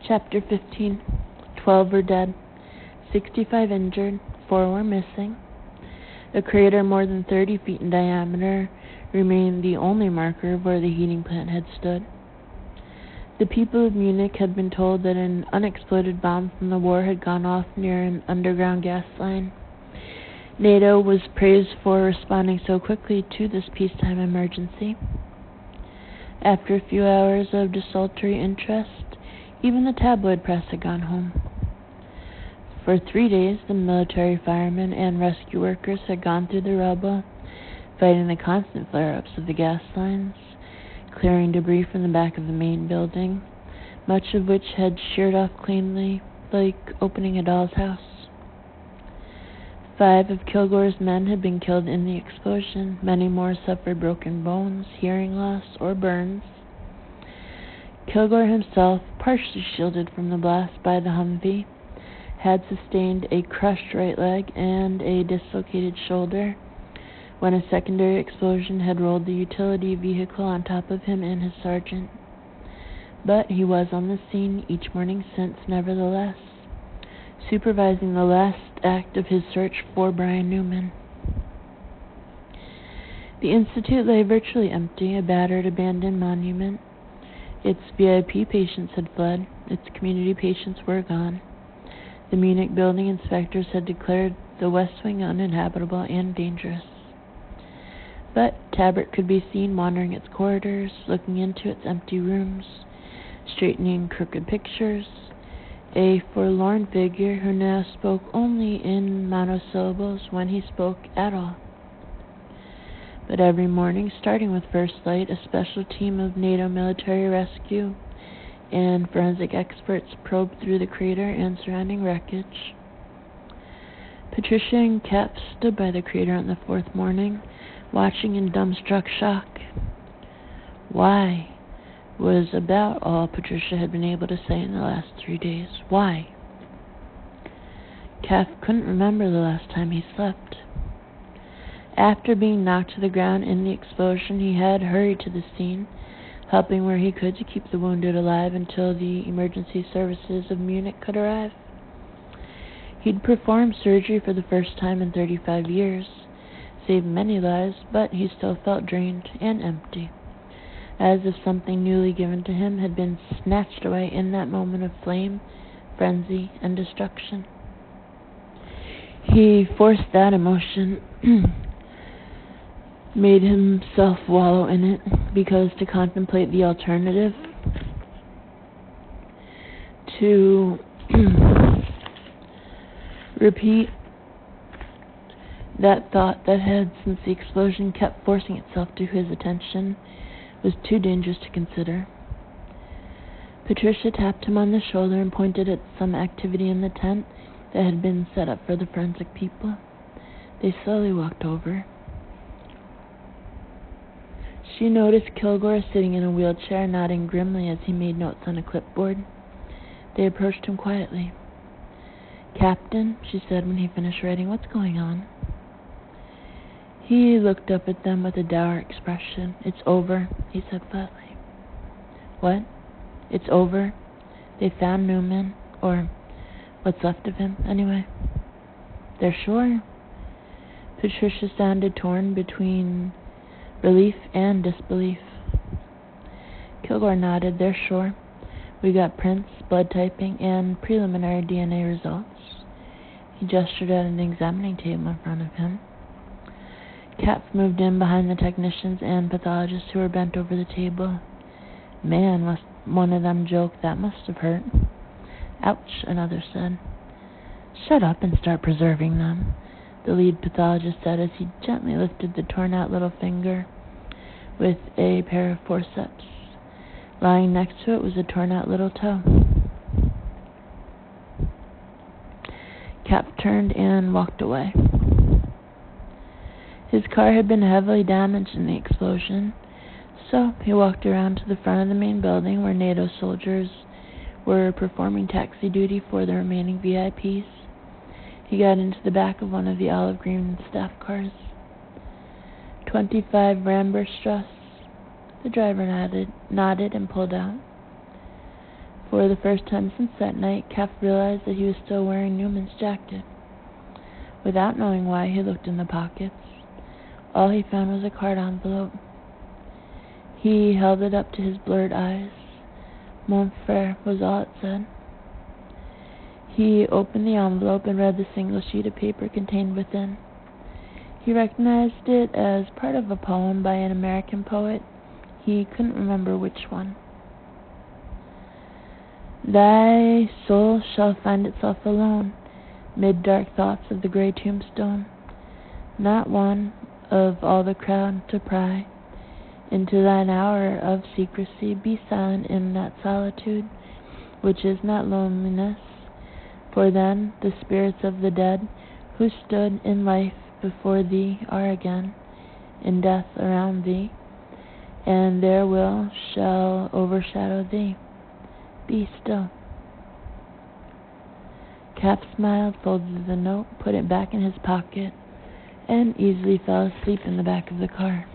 Chapter 15. 12 were dead, 65 injured, 4 were missing. A crater more than 30 feet in diameter remained the only marker of where the heating plant had stood. The people of Munich had been told that an unexploded bomb from the war had gone off near an underground gas line. NATO was praised for responding so quickly to this peacetime emergency. After a few hours of desultory interest, even the tabloid press had gone home. For 3 days, the military firemen and rescue workers had gone through the rubble, fighting the constant flare-ups of the gas lines, clearing debris from the back of the main building, much of which had sheared off cleanly, like opening a doll's house. 5 of Kilgore's men had been killed in the explosion. Many more suffered broken bones, hearing loss, or burns. Kilgore himself, partially shielded from the blast by the Humvee, had sustained a crushed right leg and a dislocated shoulder when a secondary explosion had rolled the utility vehicle on top of him and his sergeant. But he was on the scene each morning since, nevertheless, supervising the last act of his search for Brian Newman. The Institute lay virtually empty, a battered, abandoned monument. Its VIP patients had fled. Its community patients were gone. The Munich building inspectors had declared the West Wing uninhabitable and dangerous. But Tabbert could be seen wandering its corridors, looking into its empty rooms, straightening crooked pictures, a forlorn figure who now spoke only in monosyllables when he spoke at all. But every morning, starting with first light, a special team of NATO military rescue and forensic experts probed through the crater and surrounding wreckage. Patricia and Cap stood by the crater on the 4th morning, watching in dumbstruck shock. Why was about all Patricia had been able to say in the last 3 days. Why? Cap couldn't remember the last time he slept. After being knocked to the ground in the explosion, he had hurried to the scene, helping where he could to keep the wounded alive until the emergency services of Munich could arrive. He'd performed surgery for the first time in 35 years, saved many lives, but he still felt drained and empty, as if something newly given to him had been snatched away in that moment of flame, frenzy, and destruction. He forced that emotion, made himself wallow in it, because to contemplate the alternative, to repeat that thought that had, since the explosion, kept forcing itself to his attention, was too dangerous to consider. Patricia tapped him on the shoulder and pointed at some activity in the tent that had been set up for the forensic people. They slowly walked over. She noticed Kilgore sitting in a wheelchair, nodding grimly as he made notes on a clipboard. They approached him quietly. "Captain," she said when he finished writing, "what's going on?" He looked up at them with a dour expression. "It's over," he said flatly. "What? It's over? They found Newman, or what's left of him, anyway." "They're sure?" Patricia sounded torn between relief and disbelief. Kilgore nodded. "They're sure. We got prints, blood typing, and preliminary DNA results." He gestured at an examining table in front of him. Cap moved in behind the technicians and pathologists who were bent over the table. "Man," one of them joked, "that must have hurt." "Ouch," another said. "Shut up and start preserving them," the lead pathologist said as he gently lifted the torn-out little finger with a pair of forceps. Lying next to it was a torn-out little toe. Cap turned and walked away. His car had been heavily damaged in the explosion, so he walked around to the front of the main building where NATO soldiers were performing taxi duty for the remaining VIPs. He got into the back of one of the olive green staff cars. 25 Ramberstrasse. The driver nodded and pulled out. For the first time since that night, Cap realized that he was still wearing Newman's jacket. Without knowing why, he looked in the pockets. All he found was a card envelope. He held it up to his blurred eyes. Mon frère was all it said. He opened the envelope and read the single sheet of paper contained within. He recognized it as part of a poem by an American poet. He couldn't remember which one. Thy soul shall find itself alone, mid dark thoughts of the gray tombstone, not one of all the crowd to pry into thine hour of secrecy. Be silent in that solitude, which is not loneliness, for then the spirits of the dead who stood in life before thee are again in death around thee, and their will shall overshadow thee. Be still. Cap smiled, folded the note, put it back in his pocket, and easily fell asleep in the back of the car.